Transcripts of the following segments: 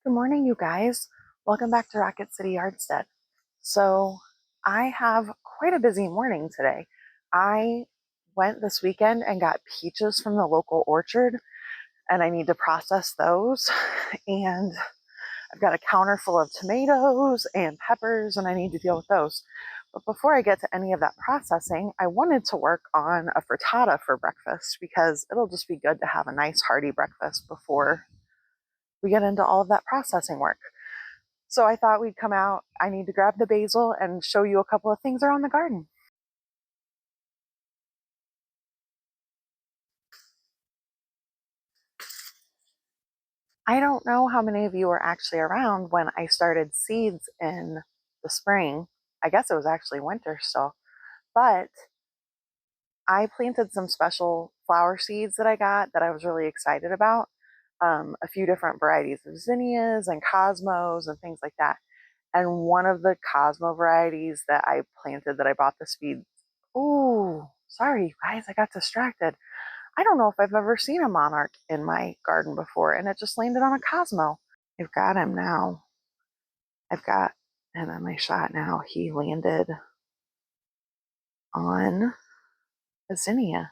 Good morning, you guys. Welcome back to Rocket City Yardstead. So, I have quite a busy morning today. I went this weekend and got peaches from the local orchard, and I need to process those. And I've got a counter full of tomatoes and peppers, and I need to deal with those. But before I get to any of that processing, I wanted to work on a frittata for breakfast because it'll just be good to have a nice hearty breakfast before we get into all of that processing work. So I thought we'd come out. I need to grab the basil and show you a couple of things around the garden. I don't know how many of you were actually around when I started seeds in the spring. I guess it was actually winter still, but I planted some special flower seeds that I got that I was really excited about. A few different varieties of zinnias and cosmos and things like that. And one of the Cosmo varieties that I planted that I bought the seeds. Oh, sorry, you guys, I got distracted. I don't know if I've ever seen a monarch in my garden before, and it just landed on a Cosmo. I've got him now. I've got him in my shot now. He landed on a zinnia.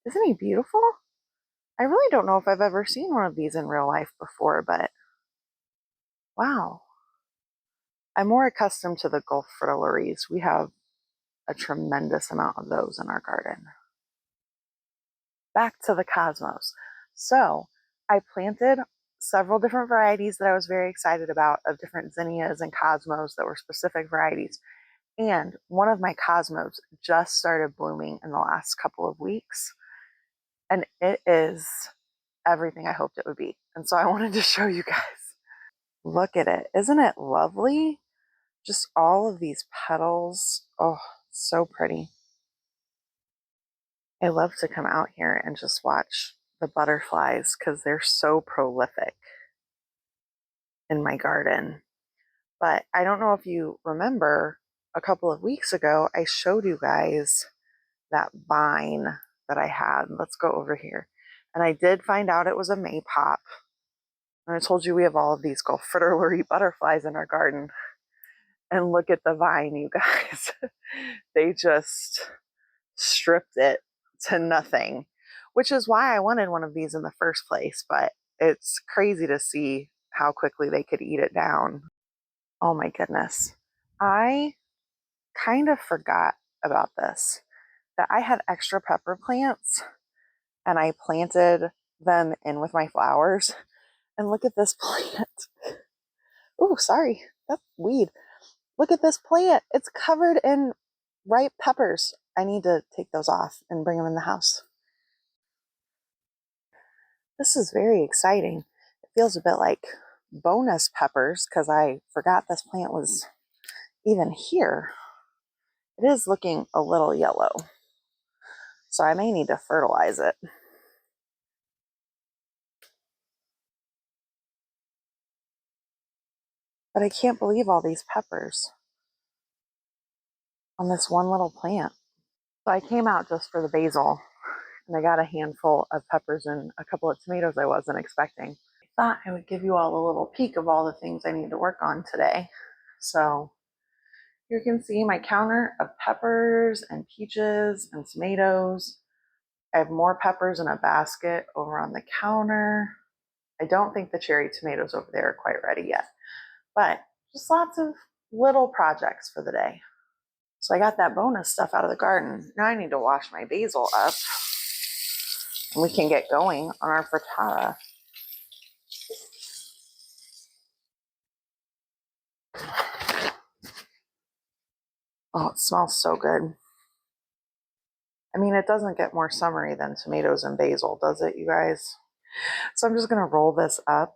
Isn't he beautiful? I really don't know if I've ever seen one of these in real life before, but wow. I'm more accustomed to the Gulf fritillaries. We have a tremendous amount of those in our garden. Back to the cosmos. So I planted several different varieties that I was very excited about of different zinnias and cosmos that were specific varieties. And one of my cosmos just started blooming in the last couple of weeks. And it is everything I hoped it would be. And so I wanted to show you guys. Look at it. Isn't it lovely? Just all of these petals. Oh, so pretty. I love to come out here and just watch the butterflies because they're so prolific in my garden. But I don't know if you remember a couple of weeks ago, I showed you guys that vine that I had. Let's go over here. And I did find out it was a maypop. And I told you we have all of these Gulf fritillary butterflies in our garden. And look at the vine, you guys. They just stripped it to nothing, which is why I wanted one of these in the first place. But it's crazy to see how quickly they could eat it down. Oh my goodness. I kind of forgot about this, that I had extra pepper plants and I planted them in with my flowers. And look at this plant. Oh, sorry, that's weed. Look at this plant. It's covered in ripe peppers. I need to take those off and bring them in the house. This is very exciting. It feels a bit like bonus peppers because I forgot this plant was even here. It is looking a little yellow, so I may need to fertilize it. But I can't believe all these peppers on this one little plant. So I came out just for the basil, and I got a handful of peppers and a couple of tomatoes I wasn't expecting. I thought I would give you all a little peek of all the things I need to work on today. So you can see my counter of peppers and peaches and tomatoes. I have more peppers in a basket over on the counter. I don't think the cherry tomatoes over there are quite ready yet, but just lots of little projects for the day. So I got that bonus stuff out of the garden. Now I need to wash my basil up and we can get going on our frittata. Oh, it smells so good. I mean, it doesn't get more summery than tomatoes and basil, does it, you guys? So I'm just going to roll this up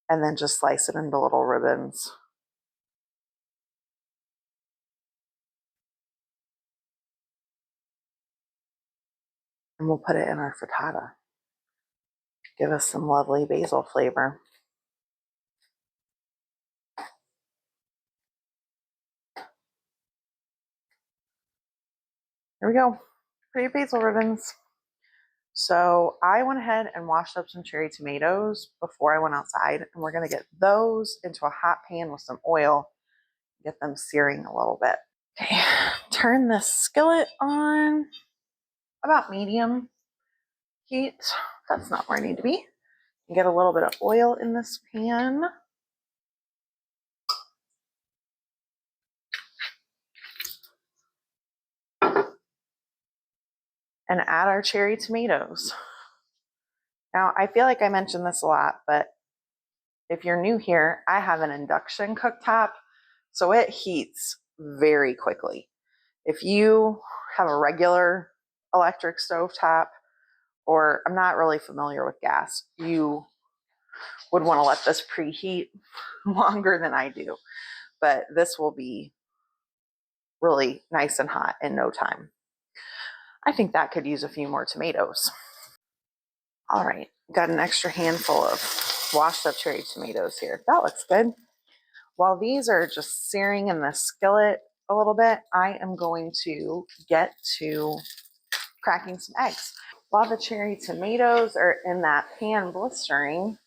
and then just slice it into little ribbons. And we'll put it in our frittata. Give us some lovely basil flavor. There we go. Pretty basil ribbons. So I went ahead and washed up some cherry tomatoes before I went outside, and we're going to get those into a hot pan with some oil, get them searing a little bit. Okay, turn this skillet on about medium heat. That's not where I need to be. Get a little bit of oil in this pan. And add our cherry tomatoes. Now, I feel like I mentioned this a lot, but if you're new here, I have an induction cooktop, so it heats very quickly. If you have a regular electric stovetop, or I'm not really familiar with gas, you would want to let this preheat longer than I do. But this will be really nice and hot in no time. I think that could use a few more tomatoes. All right, got an extra handful of washed up cherry tomatoes here. That looks good. While these are just searing in the skillet a little bit, I am going to get to cracking some eggs. While the cherry tomatoes are in that pan blistering,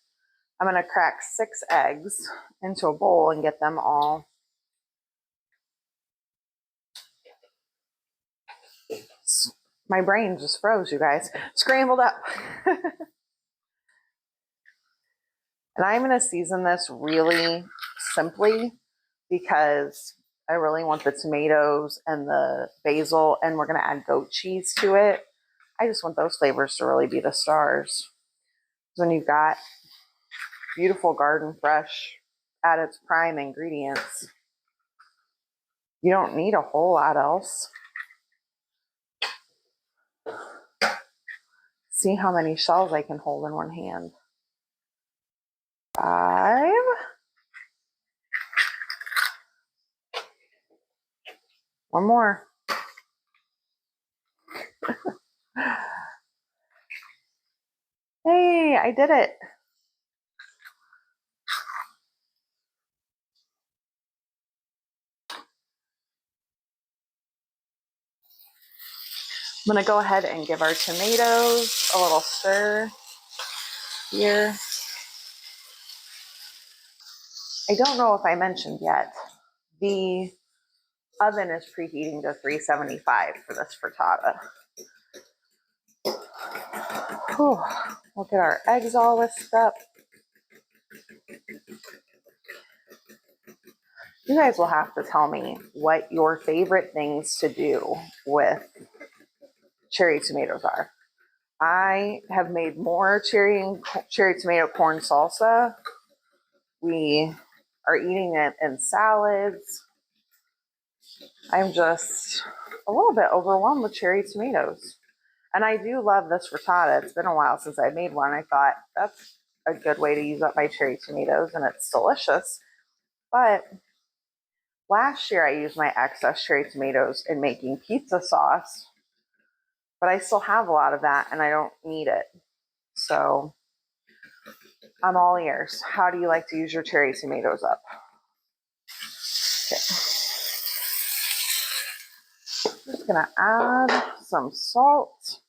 I'm going to crack 6 eggs into a bowl and get them all my brain just froze, you guys. Scrambled up. And I'm going to season this really simply because I really want the tomatoes and the basil, and we're going to add goat cheese to it. I just want those flavors to really be the stars. When you've got beautiful garden fresh at its prime ingredients, you don't need a whole lot else. See how many shells I can hold in one hand. 5. One more. Hey, I did it. I'm going to go ahead and give our tomatoes a little stir here. I don't know if I mentioned yet, the oven is preheating to 375 for this frittata. Whew. We'll get our eggs all whisked up. You guys will have to tell me what your favorite things to do with cherry tomatoes are. I have made more cherry tomato corn salsa. We are eating it in salads. I'm just a little bit overwhelmed with cherry tomatoes. And I do love this frittata. It's been a while since I made one. I thought that's a good way to use up my cherry tomatoes, and it's delicious. But last year I used my excess cherry tomatoes in making pizza sauce, but I still have a lot of that and I don't need it. So I'm all ears. How do you like to use your cherry tomatoes up? Okay. Just gonna add some salt.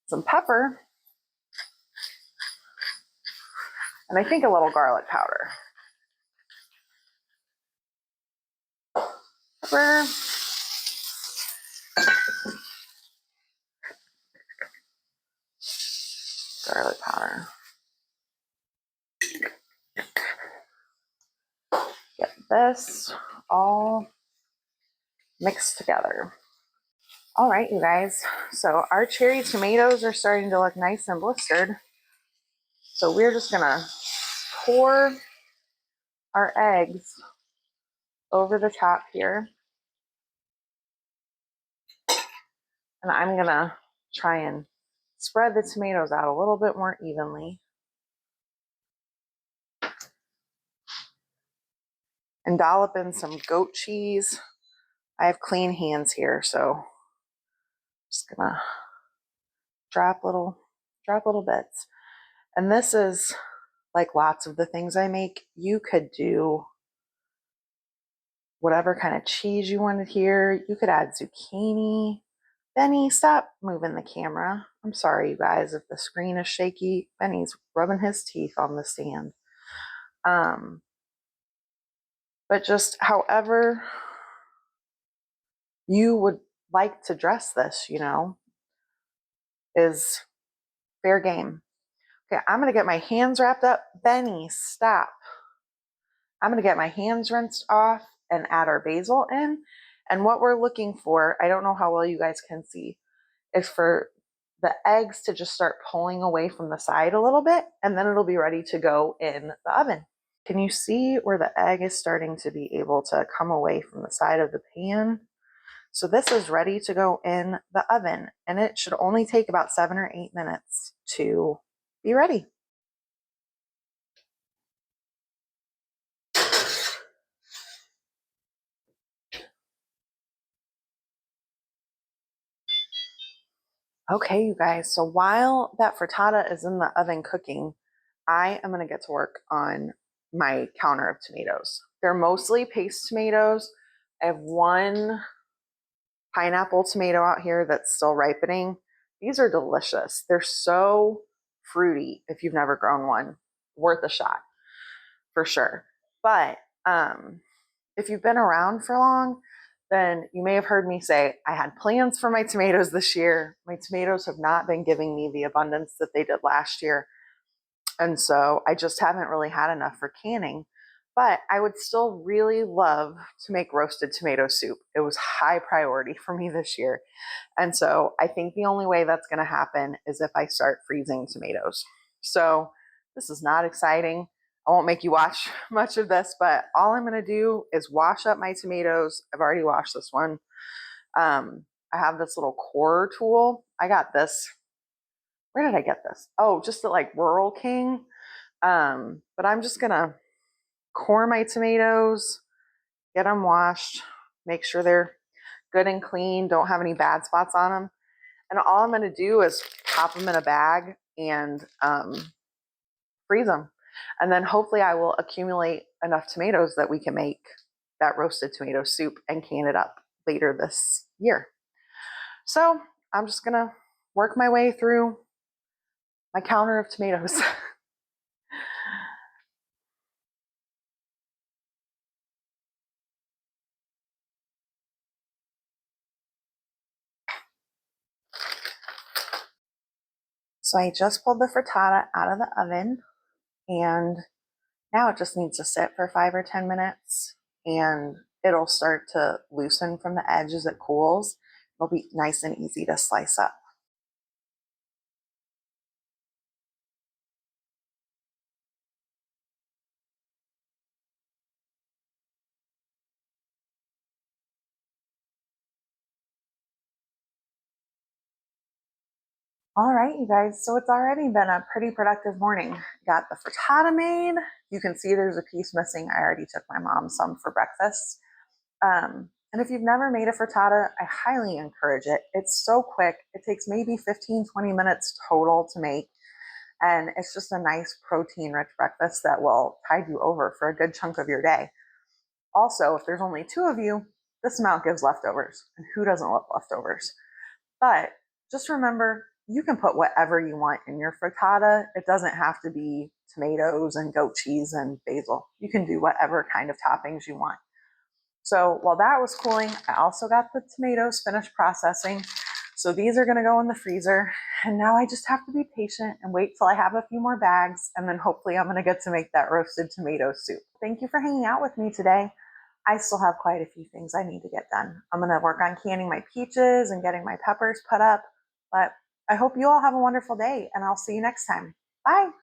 Some pepper. And I think a little garlic powder. Pepper. Garlic powder. Get this all mixed together. All right, you guys. So our cherry tomatoes are starting to look nice and blistered. So we're just gonna pour our eggs over the top here. And I'm gonna try and spread the tomatoes out a little bit more evenly. And dollop in some goat cheese. I have clean hands here, so I'm just gonna drop little bits. And this is like lots of the things I make. You could do whatever kind of cheese you wanted here. You could add zucchini. Benny, stop moving the camera. I'm sorry, you guys, if the screen is shaky. Benny's rubbing his teeth on the stand. But just however you would like to dress this, is fair game. Okay, I'm going to get my hands wrapped up. Benny, stop. I'm going to get my hands rinsed off and add our basil in. And what we're looking for, I don't know how well you guys can see, is for the eggs to just start pulling away from the side a little bit, and then it'll be ready to go in the oven. Can you see where the egg is starting to be able to come away from the side of the pan? So this is ready to go in the oven, and it should only take about 7 or 8 minutes to be ready. Okay, you guys, so while that frittata is in the oven cooking, I am going to get to work on my counter of tomatoes. They're mostly paste tomatoes. I have one pineapple tomato out here that's still ripening. These are delicious. They're so fruity. If you've never grown one, worth a shot for sure. But if you've been around for long, then you may have heard me say I had plans for my tomatoes this year. My tomatoes have not been giving me the abundance that they did last year. And so I just haven't really had enough for canning. But I would still really love to make roasted tomato soup. It was high priority for me this year. And so I think the only way that's going to happen is if I start freezing tomatoes. So this is not exciting. I won't make you watch much of this, but all I'm going to do is wash up my tomatoes. I've already washed this one. I have this little core tool. I got this. Where did I get this? Oh, just at like Rural King. But I'm just going to core my tomatoes, get them washed, make sure they're good and clean, don't have any bad spots on them. And all I'm going to do is pop them in a bag and freeze them. And then hopefully I will accumulate enough tomatoes that we can make that roasted tomato soup and can it up later this year. So I'm just going to work my way through my counter of tomatoes. So I just pulled the frittata out of the oven, and now it just needs to sit for 5 or 10 minutes, and it'll start to loosen from the edge as it cools. It'll be nice and easy to slice up. All right, you guys, so it's already been a pretty productive morning. Got the frittata made. You can see there's a piece missing. I already took my mom some for breakfast. And if you've never made a frittata, I highly encourage it. It's so quick. It takes maybe 15-20 minutes total to make. And it's just a nice protein-rich breakfast that will tide you over for a good chunk of your day. Also, if there's only 2 of you, this amount gives leftovers. And who doesn't love leftovers? But just remember, you can put whatever you want in your frittata. It doesn't have to be tomatoes and goat cheese and basil. You can do whatever kind of toppings you want. So while that was cooling, I also got the tomatoes finished processing. So these are going to go in the freezer. And now I just have to be patient and wait till I have a few more bags. And then hopefully I'm going to get to make that roasted tomato soup. Thank you for hanging out with me today. I still have quite a few things I need to get done. I'm going to work on canning my peaches and getting my peppers put up. But I hope you all have a wonderful day, and I'll see you next time. Bye.